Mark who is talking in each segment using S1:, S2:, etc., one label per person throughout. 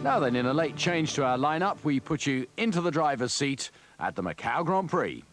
S1: Now then, in a late change to our lineup, we put you into the driver's seat at the Macau Grand Prix.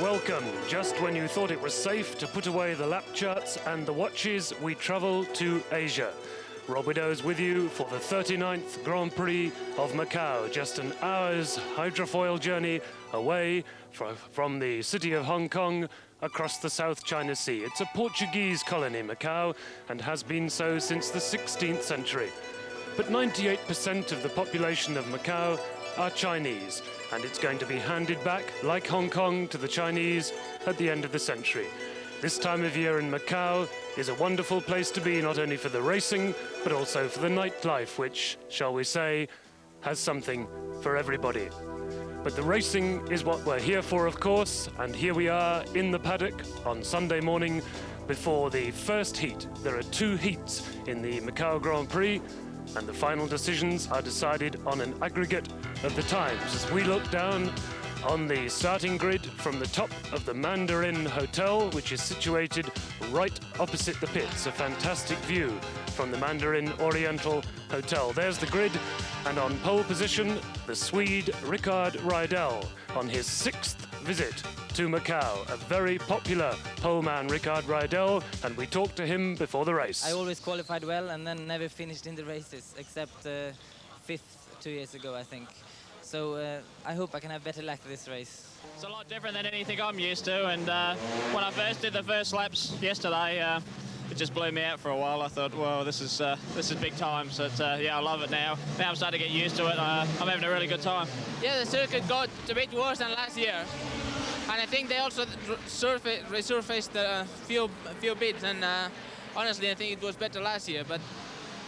S2: Welcome. Just when you thought it was safe to put away the lap charts and the watches, we travel to Asia. Rydell is with you for the 39th Grand Prix of Macau, just an hour's hydrofoil journey away from the city of Hong Kong across the South China Sea. It's a Portuguese colony, Macau, and has been so since the 16th century. But 98% of the population of Macau are Chinese, and it's going to be handed back, like Hong Kong, to the Chinese at the end of the century. This time of year in Macau is a wonderful place to be, not only for the racing, but also for the nightlife, which, shall we say, has something for everybody. But the racing is what we're here for, of course, and here we are in the paddock on Sunday morning before the first heat. There are 2 heats in the Macau Grand Prix, and the final decisions are decided on an aggregate of the times. As we look down on the starting grid from the top of the Mandarin Hotel, which is situated right opposite the pits, a fantastic view from the Mandarin Oriental Hotel. There's the grid, and on pole position, the Swede Rickard Rydell on his 6th visit to Macau. A very popular poleman, Rickard Rydell, and we talked to him before the race.
S3: I always qualified well and then never finished in the races, except 5th 2 years ago, I think. So I hope I can have better luck this race.
S4: It's a lot different than anything I'm used to, and when I first did the first laps yesterday, it just blew me out for a while. I thought, well, this is big time. So yeah, I love it now. Now I'm starting to get used to it. I'm having a really good time.
S5: Yeah, the circuit got a bit worse than last year, and I think they also resurfaced a few bits. And honestly, I think it was better last year. But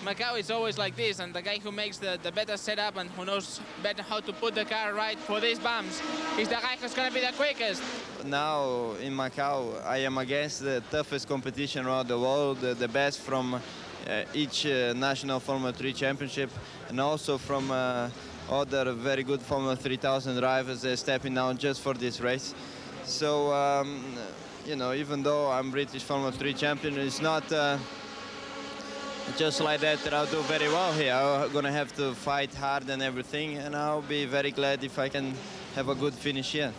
S5: Macau is always like this, and the guy who makes the better setup and who knows better how to put the car right for these bumps is the guy who's going to be the quickest.
S6: Now in Macau, I am against the toughest competition around the world, the best from each national Formula 3 championship, and also from other very good Formula 3000 drivers stepping down just for this race. So, you know, even though I'm British Formula 3 champion, it's not just like that I'll do very well here. I'm going to have to fight hard and everything, and I'll be very glad if I can have a good finish here.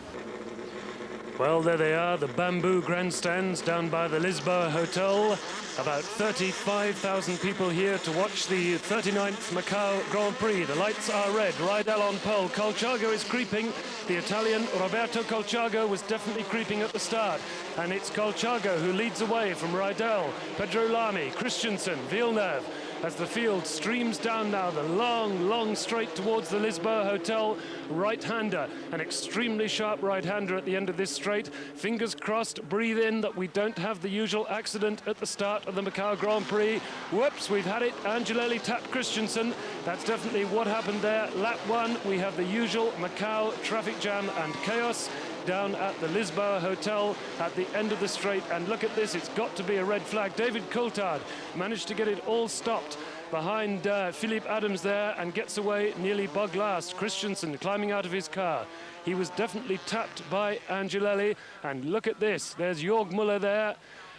S2: Well, there they are, the bamboo grandstands down by the Lisboa Hotel. About 35,000 people here to watch the 39th Macau Grand Prix. The lights are red. Rydell on pole. Colchargo is creeping. The Italian Roberto Colchargo was definitely creeping at the start. And it's Colchargo who leads away from Rydell. Pedro, Lamy, Christensen, Villeneuve. As the field streams down now, the long straight towards the Lisboa Hotel. Right-hander, an extremely sharp right-hander at the end of this straight. Fingers crossed, breathe in that we don't have the usual accident at the start of the Macau Grand Prix. Whoops, we've had it. Angelelli tapped Christensen. That's definitely what happened there. Lap 1, we have the usual Macau traffic jam and chaos down at the Lisboa Hotel at the end of the straight. And look at this, it's got to be a red flag. David Coulthard managed to get it all stopped behind Philippe Adams there and gets away nearly bug last. Christensen climbing out of his car. He was definitely tapped by Angelelli. And look at this, there's Jörg Müller there.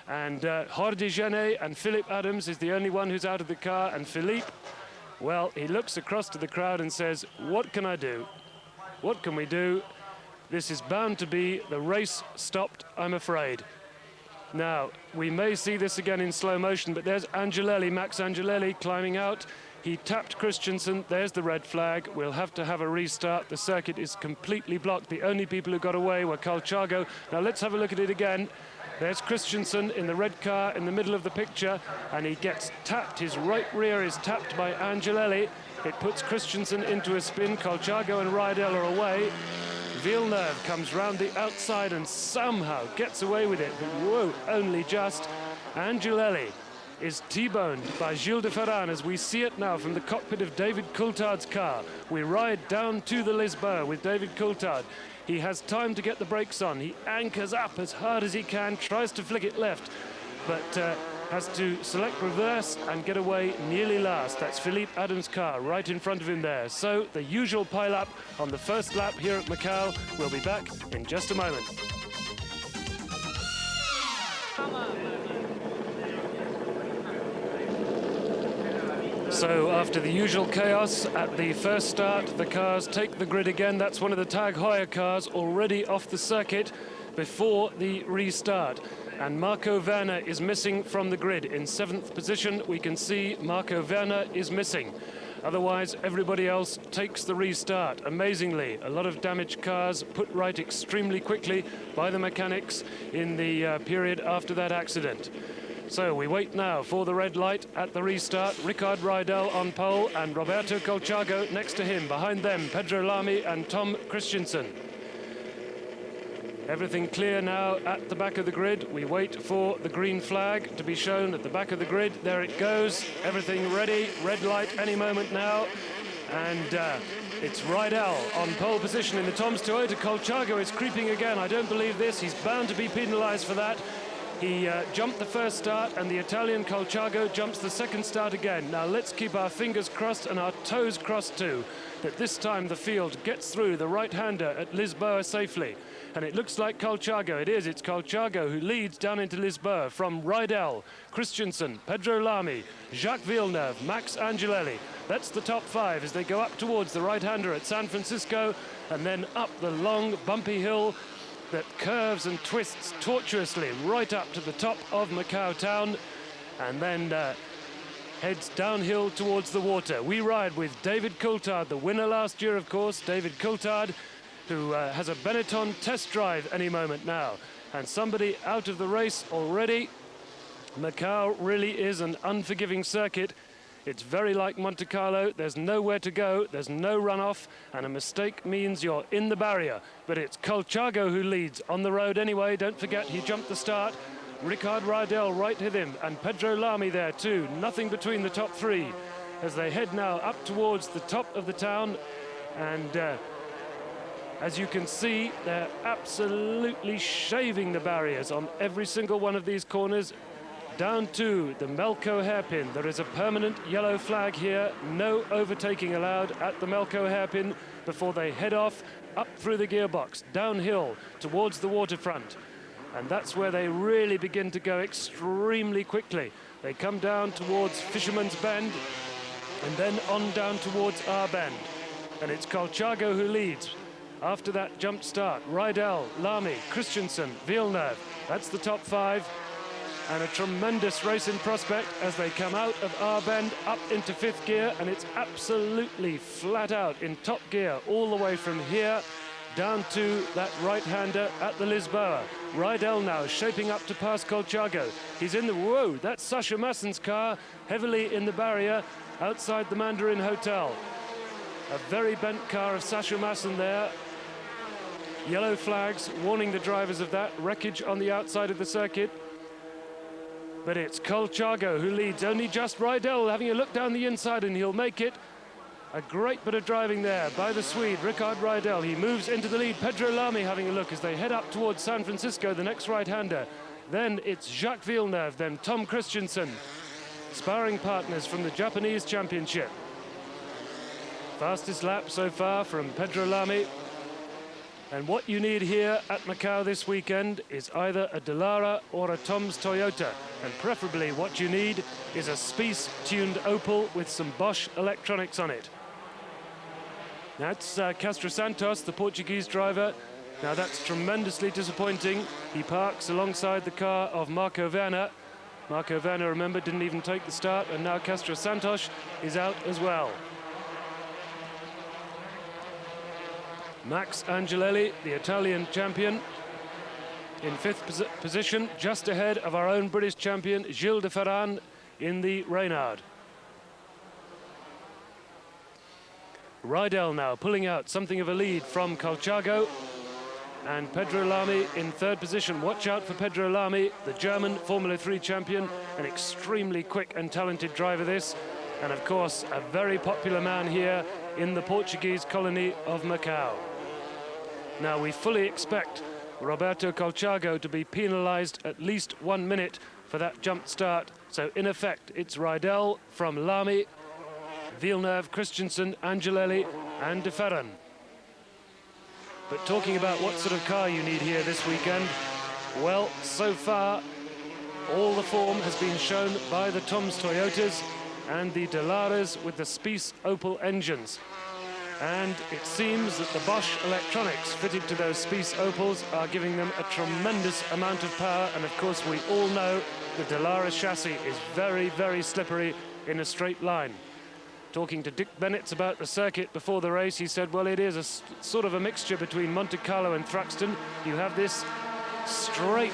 S2: And Jordi Gené and Philippe Adams is the only one who's out of the car. And Philippe, well, he looks across to the crowd and says, what can I do? What can we do? This is bound to be the race stopped, I'm afraid. Now, we may see this again in slow motion, but there's Angelelli, Max Angelelli climbing out. He tapped Christensen. There's the red flag. We'll have to have a restart. The circuit is completely blocked. The only people who got away were Coulthard. Now let's have a look at it again. There's Christensen in the red car in the middle of the picture, and he gets tapped. His right rear is tapped by Angelelli. It puts Christensen into a spin. Coulthard and Rydell are away. Villeneuve comes round the outside and somehow gets away with it, but whoa, only just. Angelelli is T-boned by Gilles de Ferran as we see it now from the cockpit of David Coulthard's car. We ride down to the Lisboa with David Coulthard. He has time to get the brakes on. He anchors up as hard as he can, tries to flick it left, but has to select reverse and get away nearly last. That's Philippe Adams' car right in front of him there. So the usual pile-up on the first lap here at Macau. We'll be back in just a moment. So after the usual chaos at the first start, the cars take the grid again. That's one of the Tag Heuer cars already off the circuit before the restart. And Marco Werner is missing from the grid. In 7th position, we can see Marco Werner is missing. Otherwise, everybody else takes the restart. Amazingly, a lot of damaged cars put right extremely quickly by the mechanics in the period after that accident. So we wait now for the red light at the restart. Rickard Rydell on pole and Roberto Coulthard next to him. Behind them, Pedro Lamy and Tom Christensen. Everything clear now at the back of the grid. We wait for the green flag to be shown at the back of the grid. There it goes. Everything ready. Red light any moment now. And it's Rydell on pole position in the Tom's Toyota. Coulthard is creeping again. I don't believe this. He's bound to be penalized for that. He jumped the first start, and the Italian Coulthard jumps the second start again. Now let's keep our fingers crossed and our toes crossed too, that this time the field gets through the right-hander at Lisboa safely. And it looks like Coulthard. It is. It's Coulthard who leads down into Lisboa from Rydell, Christensen, Pedro Lamy, Jacques Villeneuve, Max Angelelli. That's the top 5 as they go up towards the right-hander at San Francisco and then up the long, bumpy hill that curves and twists tortuously right up to the top of Macau town and then heads downhill towards the water. We ride with David Coulthard, the winner last year, of course. David Coulthard, who has a Benetton test drive any moment now. And somebody out of the race already. Macau really is an unforgiving circuit. It's very like Monte Carlo. There's nowhere to go, there's no runoff, and a mistake means you're in the barrier. But it's Coulthard who leads on the road anyway. Don't forget, he jumped the start. Rickard Rydell right with him, and Pedro Lamy there too. Nothing between the top 3 as they head now up towards the top of the town. And as you can see, they're absolutely shaving the barriers on every single one of these corners. Down to the Melco hairpin. There is a permanent yellow flag here. No overtaking allowed at the Melco hairpin before they head off up through the gearbox, downhill towards the waterfront. And that's where they really begin to go extremely quickly. They come down towards Fisherman's Bend and then on down towards our bend. And it's Coulthard who leads. After that jump start, Rydell, Lamy, Christensen, Villeneuve. That's the top 5. And a tremendous race in prospect as they come out of our bend up into 5th gear, and it's absolutely flat out in top gear all the way from here down to that right-hander at the Lisboa. Rydell now shaping up to pass Coulthard. He's in the, whoa, that's Sascha Massen's car, heavily in the barrier outside the Mandarin Hotel. A very bent car of Sascha Massen there. Yellow flags warning the drivers of that. Wreckage on the outside of the circuit. But it's Coulthard who leads, only just Rydell having a look down the inside, and he'll make it. A great bit of driving there by the Swede, Rickard Rydell. He moves into the lead. Pedro Lamy having a look as they head up towards San Francisco, the next right-hander. Then it's Jacques Villeneuve, then Tom Christensen. Sparring partners from the Japanese Championship. Fastest lap so far from Pedro Lamy. And what you need here at Macau this weekend is either a Dallara or a Tom's Toyota. And preferably what you need is a Spieth-tuned Opel with some Bosch electronics on it. That's Castro Santos, the Portuguese driver. Now that's tremendously disappointing. He parks alongside the car of Marco Werner. Marco Werner, remember, didn't even take the start, and now Castro Santos is out as well. Max Angelelli, the Italian champion, in 5th position, just ahead of our own British champion, Gilles de Ferran, in the Reynard. Rydell now pulling out something of a lead from Colchago, and Pedro Lamy in 3rd position. Watch out for Pedro Lamy, the German Formula 3 champion, an extremely quick and talented driver this, and of course a very popular man here in the Portuguese colony of Macau. Now we fully expect Roberto Colchago to be penalised at least 1 minute for that jump start, so in effect it's Rydell from Lamy, Villeneuve, Christensen, Angelelli and de Ferran. But talking about what sort of car you need here this weekend, well, so far all the form has been shown by the Toms Toyotas and the Dellaras with the Spice Opel engines. And it seems that the Bosch electronics fitted to those Spice Opels are giving them a tremendous amount of power, and of course we all know the Dallara chassis is very, very slippery in a straight line. Talking to Dick Bennetts about the circuit before the race, he said, well, it is a sort of a mixture between Monte Carlo and Thruxton. You have this straight,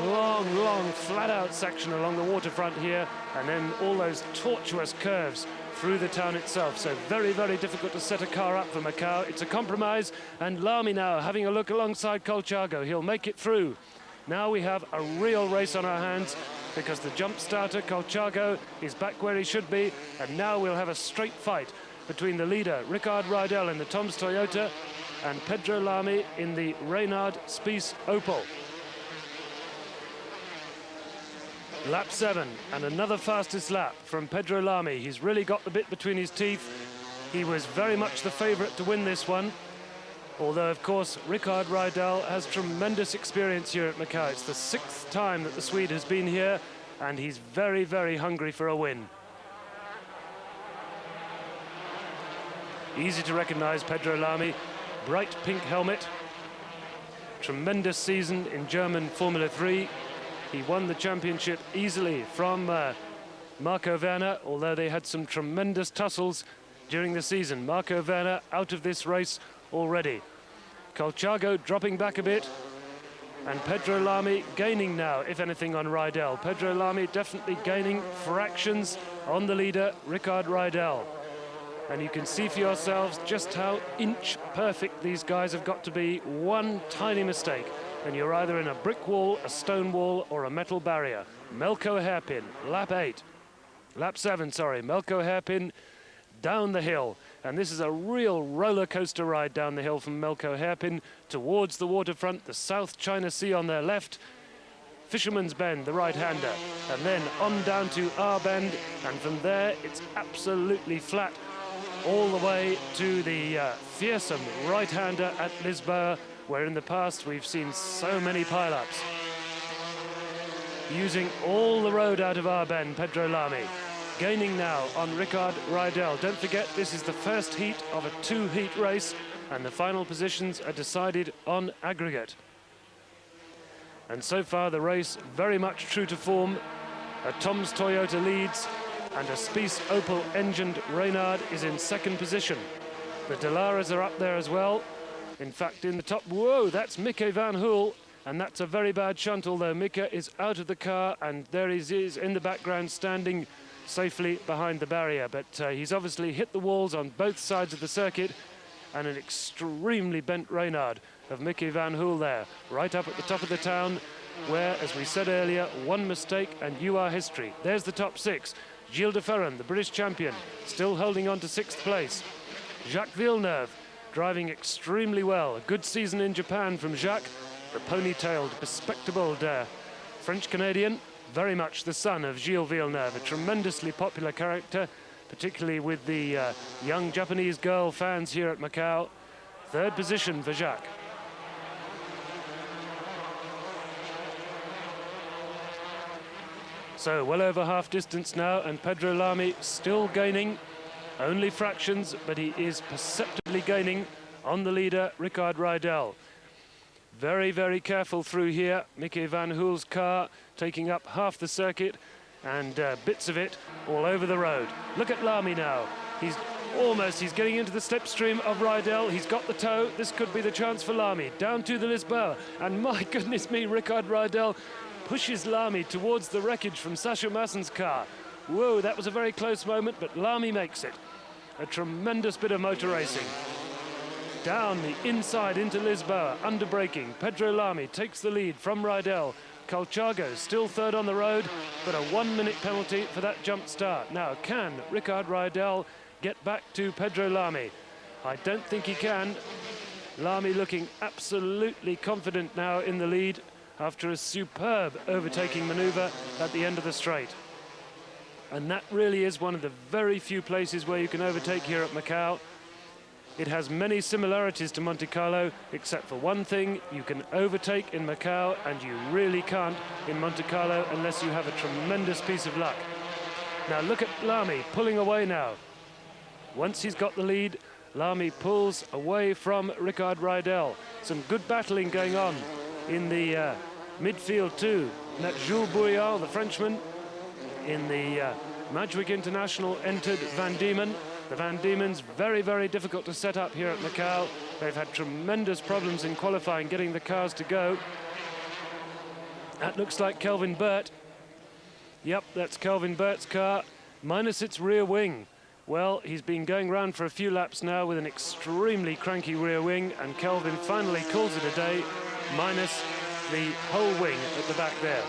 S2: long, flat-out section along the waterfront here, and then all those tortuous curves through the town itself. So very, very difficult to set a car up for Macau. It's a compromise, and Lamy now having a look alongside Colchago. He'll make it through. Now we have a real race on our hands, because the jump starter, Colchago, is back where he should be, and now we'll have a straight fight between the leader, Rickard Rydell in the Toms Toyota, and Pedro Lamy in the Reynard Spice Opel. Lap 7, and another fastest lap from Pedro Lamy. He's really got the bit between his teeth. He was very much the favourite to win this one. Although, of course, Rickard Rydell has tremendous experience here at Macau. It's the 6th time that the Swede has been here, and he's very, very hungry for a win. Easy to recognise Pedro Lamy, bright pink helmet. Tremendous season in German Formula 3. He won the championship easily from Marco Werner, although they had some tremendous tussles during the season. Marco Werner out of this race already. Colchago dropping back a bit, and Pedro Lamy gaining now, if anything, on Rydell. Pedro Lamy definitely gaining fractions on the leader, Rickard Rydell. And you can see for yourselves just how inch perfect these guys have got to be. One tiny mistake, and you're either in a brick wall, a stone wall, or a metal barrier. Melco hairpin, lap 7, Melco hairpin down the hill. And this is a real roller coaster ride down the hill from Melco hairpin towards the waterfront, the South China Sea on their left, Fisherman's Bend, the right-hander, and then on down to R Bend, and from there it's absolutely flat all the way to the fearsome right-hander at Lisboa, where in the past we've seen so many pile-ups. Using all the road out of R Bend, Pedro Lamy. Gaining now on Rickard Rydell. Don't forget, this is the first heat of a 2-heat race, and the final positions are decided on aggregate. And so far the race very much true to form. A Toms Toyota leads, and a Spice Opel engined Reynard is in 2nd position. The Dellaras are up there as well. In fact, in the top, whoa, that's Mieke van Hoel, and that's a very bad shunt, although Mieke is out of the car, and there he is in the background standing safely behind the barrier. But he's obviously hit the walls on both sides of the circuit, and an extremely bent Reynard of Mieke van Hoel there, right up at the top of the town, where, as we said earlier, one mistake and you are history. There's the top 6. Gilles de Ferran, the British champion, still holding on to 6th place. Jacques Villeneuve driving extremely well. A good season in Japan from Jacques, the ponytailed, bespectacled French-Canadian, very much the son of Gilles Villeneuve, a tremendously popular character, particularly with the young Japanese girl fans here at Macau. 3rd position for Jacques. So well over half distance now, and Pedro Lamy still gaining, only fractions, but he is perceptibly gaining on the leader, Rickard Rydell. Very, very careful through here. Mickey van Hoel's car taking up half the circuit and bits of it all over the road. Look at Lamy now. He's getting into the slipstream of Rydell. He's got the toe. This could be the chance for Lamy. Down to the Lisboa. And my goodness me, Rickard Rydell pushes Lamy towards the wreckage from Sacha Massen's car. Whoa, that was a very close moment, but Lamy makes it. A tremendous bit of motor racing. Down the inside into Lisboa, under braking. Pedro Lamy takes the lead from Rydell. Coulthard still third on the road, but a 1 minute penalty for that jump start. Now, can Rickard Rydell get back to Pedro Lamy? I don't think he can. Lamy looking absolutely confident now in the lead after a superb overtaking maneuver at the end of the straight. And that really is one of the very few places where you can overtake here at Macau. It has many similarities to Monte Carlo, except for one thing: you can overtake in Macau and you really can't in Monte Carlo unless you have a tremendous piece of luck. Now look at Lamy pulling away now. Once he's got the lead, Lamy pulls away from Rickard Rydell. Some good battling going on in the midfield too. And that Jules Bouillard, the Frenchman, in the Madrid International entered Van Diemen. The Van Diemen's very, very difficult to set up here at Macau. They've had tremendous problems in qualifying, getting the cars to go. That looks like Kelvin Burt. Yep, that's Kelvin Burt's car, minus its rear wing. Well, he's been going around for a few laps now with an extremely cranky rear wing, and Kelvin finally calls it a day, minus the whole wing at the back there.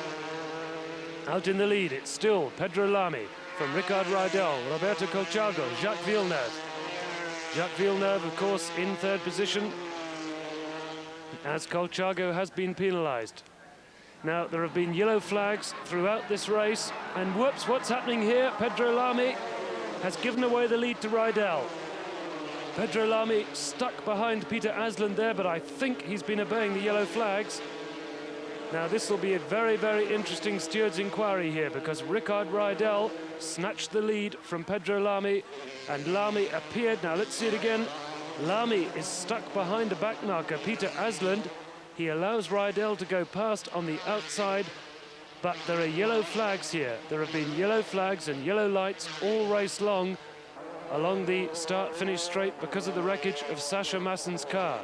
S2: Out in the lead, it's still Pedro Lamy from Rickard Rydell, Roberto Coulthard, Jacques Villeneuve. Jacques Villeneuve, of course, in third position, as Coulthard has been penalised. Now, there have been yellow flags throughout this race, and whoops, what's happening here? Pedro Lamy has given away the lead to Rydell. Pedro Lamy stuck behind Peter Aslan there, but I think he's been obeying the yellow flags. Now, this will be a very, very interesting steward's inquiry here, because Rickard Rydell snatched the lead from Pedro Lamy, and Lamy appeared. Now, let's see it again. Lamy is stuck behind a back marker, Peter Aslan. He allows Rydell to go past on the outside, but there are yellow flags here. There have been yellow flags and yellow lights all race long along the start-finish straight because of the wreckage of Sacha Massen's car.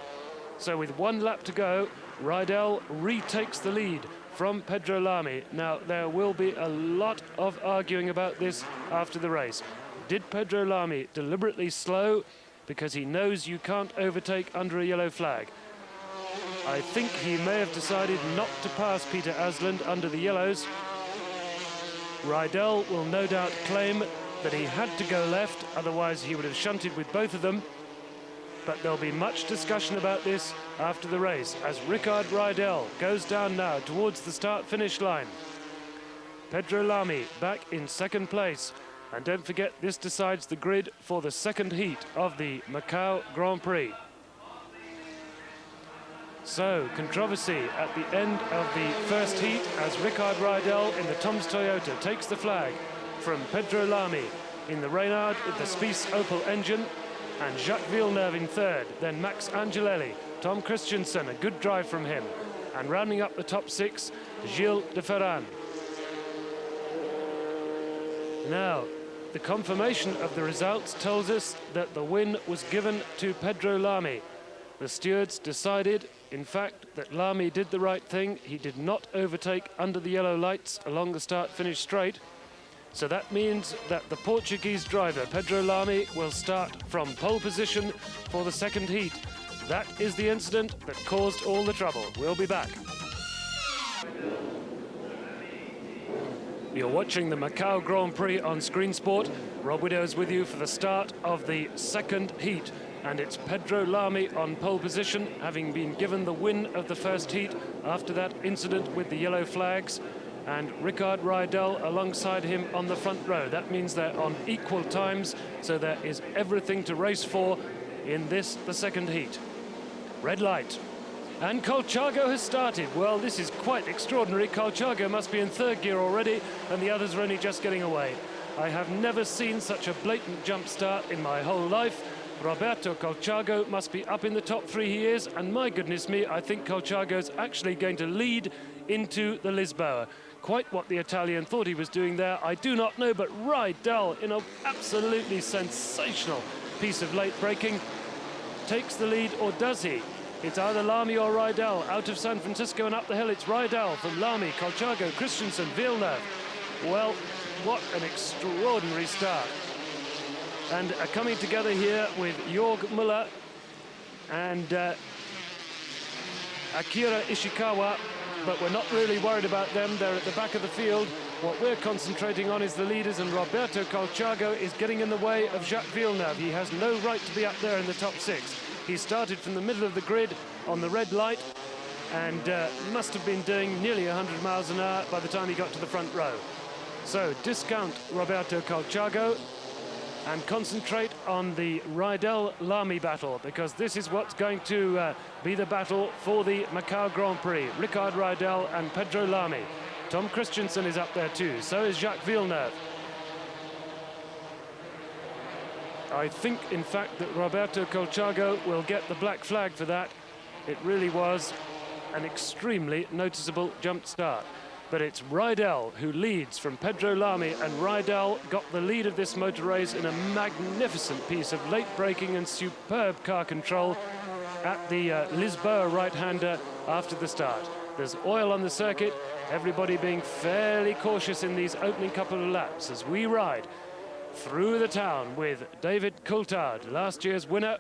S2: So with 1 lap to go, Rydell retakes the lead from Pedro Lamy. Now, there will be a lot of arguing about this after the race. Did Pedro Lamy deliberately slow because he knows you can't overtake under a yellow flag? I think he may have decided not to pass Peter Aslan under the yellows. Rydell will no doubt claim that he had to go left, otherwise he would have shunted with both of them. But there'll be much discussion about this after the race, as Rickard Rydell goes down now towards the start-finish line. Pedro Lamy back in second place. And don't forget, this decides the grid for the second heat of the Macau Grand Prix. So, controversy at the end of the first heat as Rickard Rydell in the Tom's Toyota takes the flag from Pedro Lamy in the Reynard with the Spice Opel engine, and Jacques Villeneuve in third, then Max Angelelli, Tom Christensen, a good drive from him, and rounding up the top 6, Gilles de Ferran. Now, the confirmation of the results tells us that the win was given to Pedro Lamy. The stewards decided, in fact, that Lamy did the right thing. He did not overtake under the yellow lights along the start-finish straight. So that means that the Portuguese driver, Pedro Lamy, will start from pole position for the second heat. That is the incident that caused all the trouble. We'll be back. You're watching the Macau Grand Prix on Screensport. Rob Widow is with you for the start of the second heat. And it's Pedro Lamy on pole position, having been given the win of the first heat after that incident with the yellow flags. And Rickard Rydell alongside him on the front row. That means they're on equal times, so there is everything to race for in this, the second heat. Red light. And Coulthard has started. Well, this is quite extraordinary. Coulthard must be in third gear already, and the others are only just getting away. I have never seen such a blatant jump start in my whole life. Roberto Colchargo must be up in the top three. He is, and my goodness me, I think Colchargo's actually going to lead into the Lisboa. Quite what the Italian thought he was doing there, I do not know, but Rydell, in an absolutely sensational piece of late braking, takes the lead, or does he? It's either Lamy or Rydell. Out of San Francisco and up the hill, it's Rydell from Lamy, Colchargo, Christensen, Villeneuve. Well, what an extraordinary start. And coming together here with Jörg Müller and Akira Ishikawa, but we're not really worried about them. They're at the back of the field. What we're concentrating on is the leaders, and Roberto Colchargo is getting in the way of Jacques Villeneuve. He has no right to be up there in the top six. He started from the middle of the grid on the red light and must have been doing nearly 100 miles an hour by the time he got to the front row. So discount Roberto Colchargo and concentrate on the Rydell-Lamy battle, because this is what's going to be the battle for the Macau Grand Prix. Rickard Rydell and Pedro Lamy. Tom Christensen is up there too, so is Jacques Villeneuve. I think, in fact, that Roberto Colchargo will get the black flag for that. It really was an extremely noticeable jump start. But it's Rydell who leads from Pedro Lamy, and Rydell got the lead of this motor race in a magnificent piece of late braking and superb car control at the Lisboa right-hander after the start. There's oil on the circuit, everybody being fairly cautious in these opening couple of laps as we ride through the town with David Coulthard, last year's winner,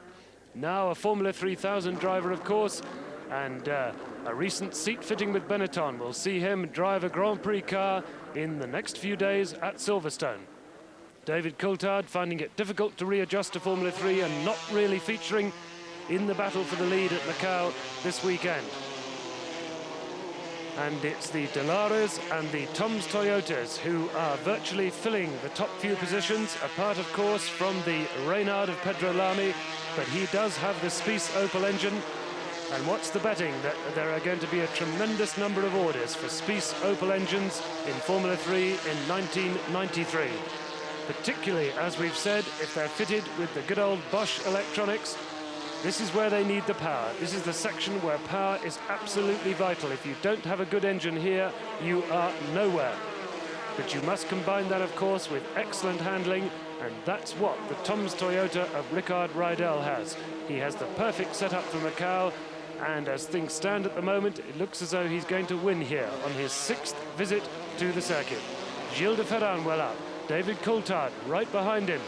S2: now a Formula 3000 driver, of course, and a recent seat fitting with Benetton. We'll see him drive a Grand Prix car in the next few days at Silverstone. David Coulthard finding it difficult to readjust to Formula 3 and not really featuring in the battle for the lead at Macau this weekend. And it's the Delaras and the Toms Toyotas who are virtually filling the top few positions, apart, of course, from the Reynard of Pedro Lamy, but he does have the Spice Opel engine. And what's the betting? That there are going to be a tremendous number of orders for Spice Opel engines in Formula 3 in 1993. Particularly, as we've said, if they're fitted with the good old Bosch electronics. This is where they need the power. This is the section where power is absolutely vital. If you don't have a good engine here, you are nowhere. But you must combine that, of course, with excellent handling, and that's what the Toms Toyota of Rickard Rydell has. He has the perfect setup for Macau, and as things stand at the moment, it looks as though he's going to win here on his 6th visit to the circuit. Gilles de Ferran well up, David Coulthard right behind him,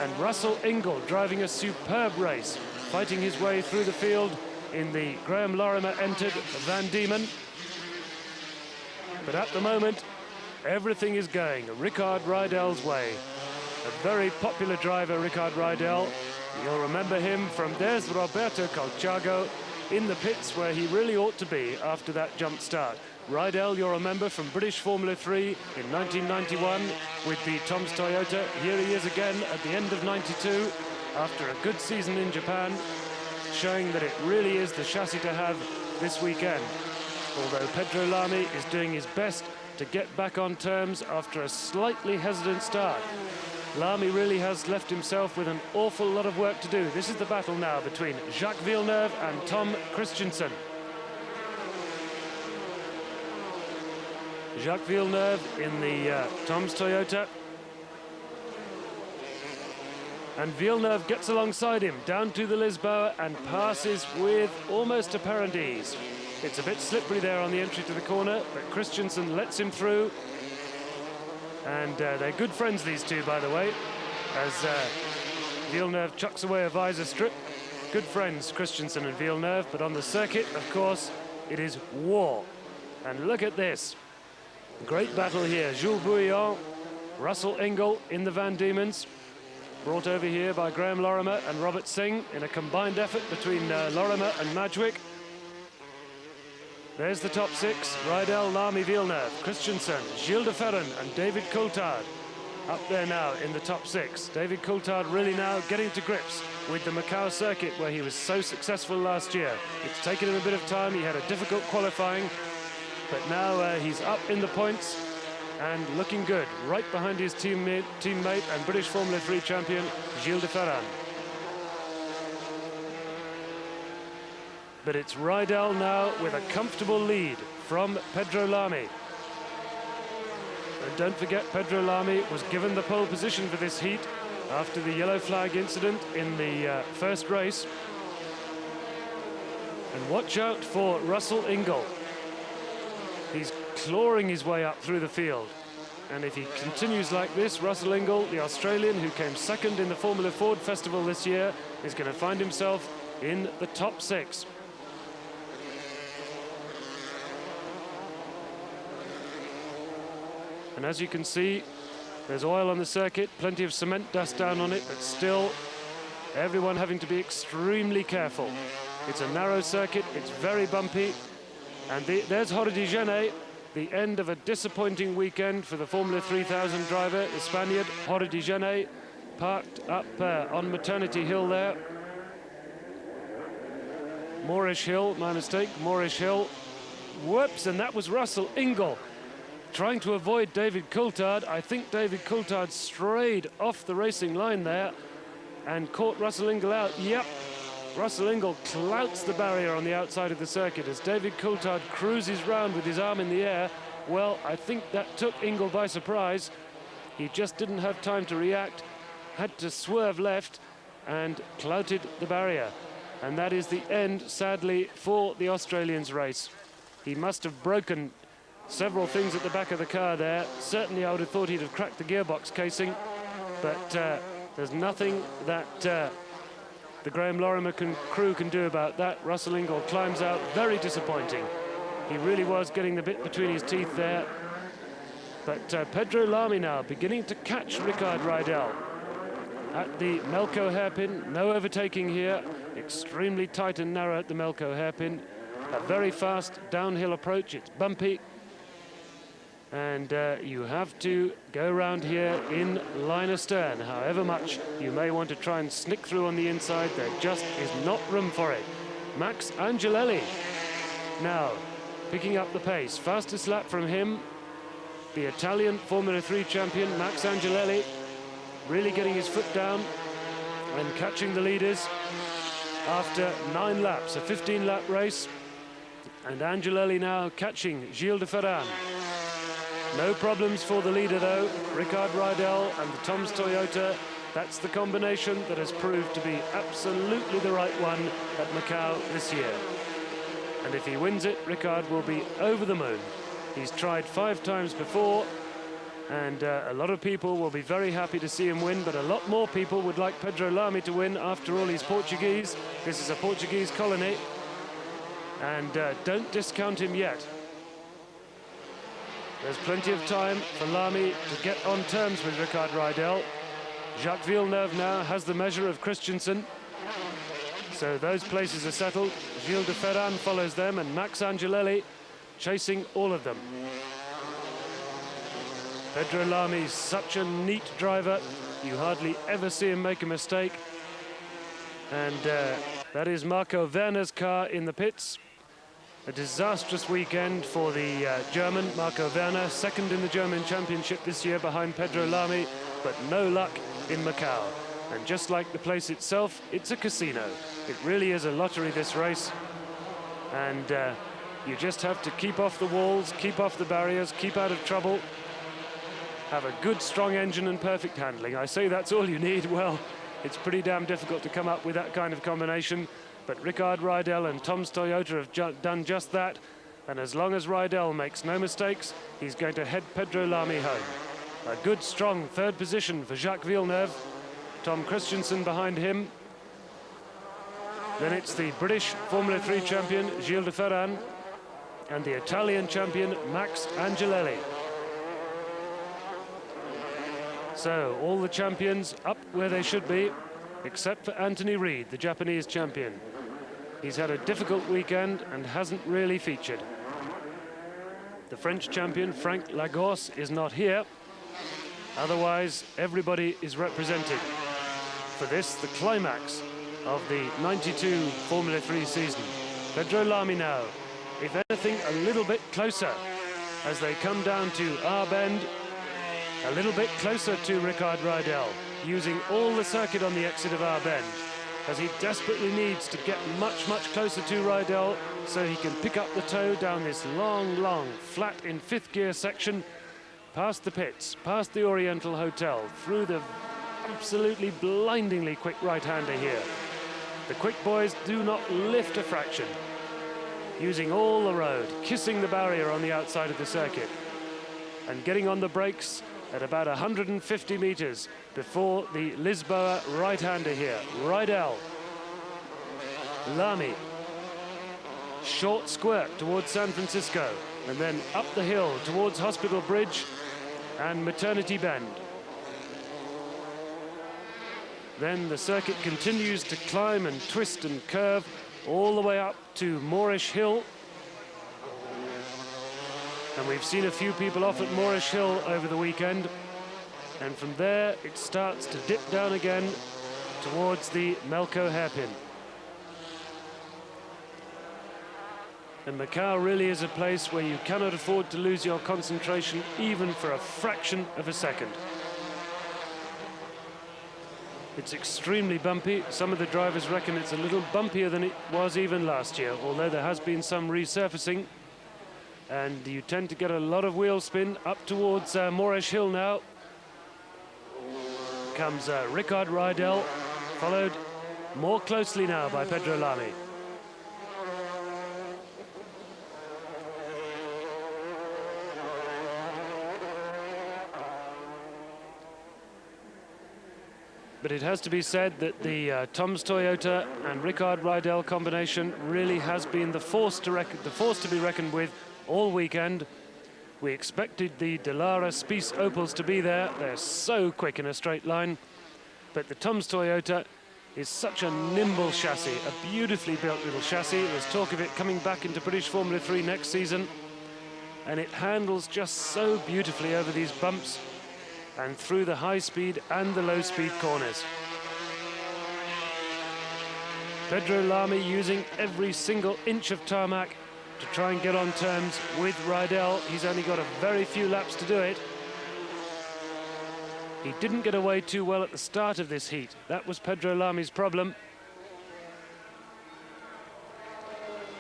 S2: and Russell Ingall driving a superb race, fighting his way through the field in the Graham Lorimer entered Van Diemen. But at the moment, everything is going Rickard Rydell's way. A very popular driver, Rickard Rydell. You'll remember him from, there's Roberto Colchargo in the pits where he really ought to be after that jump start. Rydell, you'll remember from British Formula 3 in 1991 with the Toms Toyota. Here he is again at the end of 92 after a good season in Japan, showing that it really is the chassis to have this weekend. Although Pedro Lamy is doing his best to get back on terms after a slightly hesitant start. Lamy really has left himself with an awful lot of work to do. This is the battle now between Jacques Villeneuve and Tom Christensen. Jacques Villeneuve in the Toms Toyota. And Villeneuve gets alongside him down to the Lisboa and passes with almost apparent ease. It's a bit slippery there on the entry to the corner, but Christensen lets him through. And they're good friends, these two, by the way, as Villeneuve chucks away a visor strip. Good friends, Christensen and Villeneuve, but on the circuit, of course, it is war. And look at this. Great battle here. Jules Bouillon, Russell Ingall in the Van Diemens, brought over here by Graham Lorimer and Robert Singh in a combined effort between Lorimer and Madgwick. There's the top six: Rydell, Lamy, Villeneuve, Christensen, Gilles de Ferran and David Coulthard up there now in the top six. David Coulthard really now getting to grips with the Macau circuit where he was so successful last year. It's taken him a bit of time. He had a difficult qualifying, but now he's up in the points and looking good, right behind his teammate and British Formula 3 champion, Gilles de Ferran. but it's Rydell now with a comfortable lead from Pedro Lamy. And don't forget, Pedro Lamy was given the pole position for this heat after the yellow flag incident in the first race. And watch out for Russell Ingall. He's clawing his way up through the field. And if he continues like this, Russell Ingall, the Australian who came second in the Formula Ford Festival this year, is going to find himself in the top 6. And as you can see, there's oil on the circuit, plenty of cement dust down on it, but still everyone having to be extremely careful. It's a narrow circuit, it's very bumpy, and there's Rydell, the end of a disappointing weekend for the Formula 3000 driver, the Spaniard Rydell, parked up on Maternity Hill there. Moorish Hill, my mistake, Moorish Hill. Whoops, and that was Russell Ingall trying to avoid David Coulthard. I think David Coulthard strayed off the racing line there and caught Russell Ingall out. Yep, Russell Ingall clouts the barrier on the outside of the circuit as David Coulthard cruises round with his arm in the air. Well, I think that took Ingall by surprise. He just didn't have time to react, had to swerve left and clouted the barrier. And that is the end, sadly, for the Australian's race. He must have broken several things at the back of the car there. Certainly I would have thought he'd have cracked the gearbox casing, but there's nothing that the Graham Lorimer crew can do about that. Russell Ingall climbs out, very disappointing. He really was getting the bit between his teeth there. But Pedro Lamy now beginning to catch Rickard Rydell at the Melco hairpin. No overtaking here, extremely tight and narrow at the Melco hairpin. A very fast downhill approach, it's bumpy. And you have to go around here in line astern. However much you may want to try and snick through on the inside, there just is not room for it. Max Angelelli now picking up the pace. Fastest lap from him, the Italian Formula 3 champion, Max Angelelli, really getting his foot down and catching the leaders after 9 laps, a 15-lap race. And Angelelli now catching Gilles de Ferran. No problems for the leader, though. Rickard Rydell and the Tom's Toyota. That's the combination that has proved to be absolutely the right one at Macau this year. And if he wins it, Rickard will be over the moon. He's tried 5 times before, and a lot of people will be very happy to see him win, but a lot more people would like Pedro Lamy to win. After all, he's Portuguese. This is a Portuguese colony, and don't discount him yet. There's plenty of time for Lamy to get on terms with Rickard Rydell. Jacques Villeneuve now has the measure of Christensen. So those places are settled. Gilles de Ferran follows them, and Max Angelelli chasing all of them. Pedro Lamy's such a neat driver. You hardly ever see him make a mistake. And that is Marco Werner's car in the pits. A disastrous weekend for the German, Marco Werner, second in the German championship this year behind Pedro Lamy, but no luck in Macau. And just like the place itself, it's a casino. It really is a lottery, this race. And you just have to keep off the walls, keep off the barriers, keep out of trouble, have a good, strong engine and perfect handling. I say that's all you need. Well, it's pretty damn difficult to come up with that kind of combination. But Rickard Rydell and Tom's Toyota have done just that. And as long as Rydell makes no mistakes, he's going to head Pedro Lamy home. A good, strong third position for Jacques Villeneuve. Tom Christensen behind him. Then it's the British Formula 3 champion, Gilles de Ferran, and the Italian champion, Max Angelelli. So, all the champions up where they should be, except for Anthony Reid, the Japanese champion. He's had a difficult weekend and hasn't really featured. The French champion, Frank Lagos, is not here. Otherwise, everybody is represented for this, the climax of the 92 Formula 3 season. Pedro Lamy now, if anything, a little bit closer as they come down to our bend, a little bit closer to Rickard Rydell, using all the circuit on the exit of our bend. as he desperately needs to get much closer to Rydell so he can pick up the toe down this long, flat in fifth gear section, past the pits, past the Oriental Hotel, through the absolutely blindingly quick right-hander here. The quick boys do not lift a fraction, using all the road, kissing the barrier on the outside of the circuit, and getting on the brakes at about 150 meters before the Lisboa right-hander here. Rydell, Lamy, short squirt towards San Francisco, and then up the hill towards Hospital Bridge and Maternity Bend. Then the circuit continues to climb and twist and curve all the way up to Moorish Hill. And we've seen a few people off at Moorish Hill over the weekend. And from there, it starts to dip down again towards the Melco hairpin. And Macau really is a place where you cannot afford to lose your concentration even for a fraction of a second. It's extremely bumpy. Some of the drivers reckon it's a little bumpier than it was even last year, although there has been some resurfacing. And you tend to get a lot of wheel spin up towards Moorish Hill now. Comes Rickard Rydell, followed more closely now by Pedro Lamy. But it has to be said that the Tom's Toyota and Rickard Rydell combination really has been the force to be reckoned with all weekend. We expected the Dallara Spice Opals to be there. They're so quick in a straight line. But the Tom's Toyota is such a nimble chassis, a beautifully built little chassis. There's talk of it coming back into British Formula 3 next season. And it handles just so beautifully over these bumps and through the high-speed and the low-speed corners. Pedro Lamy using every single inch of tarmac to try and get on terms with Rydell. He's only got a very few laps to do it. He didn't get away too well at the start of this heat. That was Pedro Lamy's problem.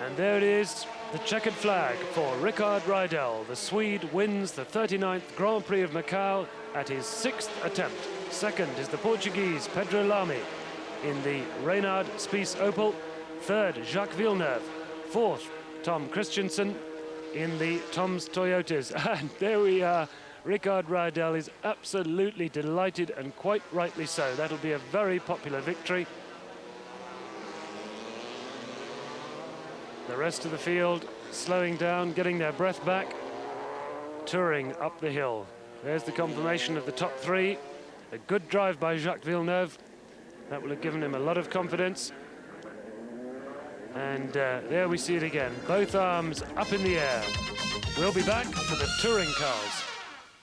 S2: And there it is, the checkered flag for Rickard Rydell. The Swede wins the 39th Grand Prix of Macau at his 6th attempt. Second is the Portuguese Pedro Lamy in the Reynard Spice Opel. Third, Jacques Villeneuve. Fourth, Tom Christensen in the Tom's Toyotas. And there we are. Rickard Rydell is absolutely delighted, and quite rightly so. That'll be a very popular victory. The rest of the field slowing down, getting their breath back, touring up the hill. There's the confirmation of the top three. A good drive by Jacques Villeneuve. That will have given him a lot of confidence. And there we see it again. Both arms up in the air. We'll be back for the touring cars.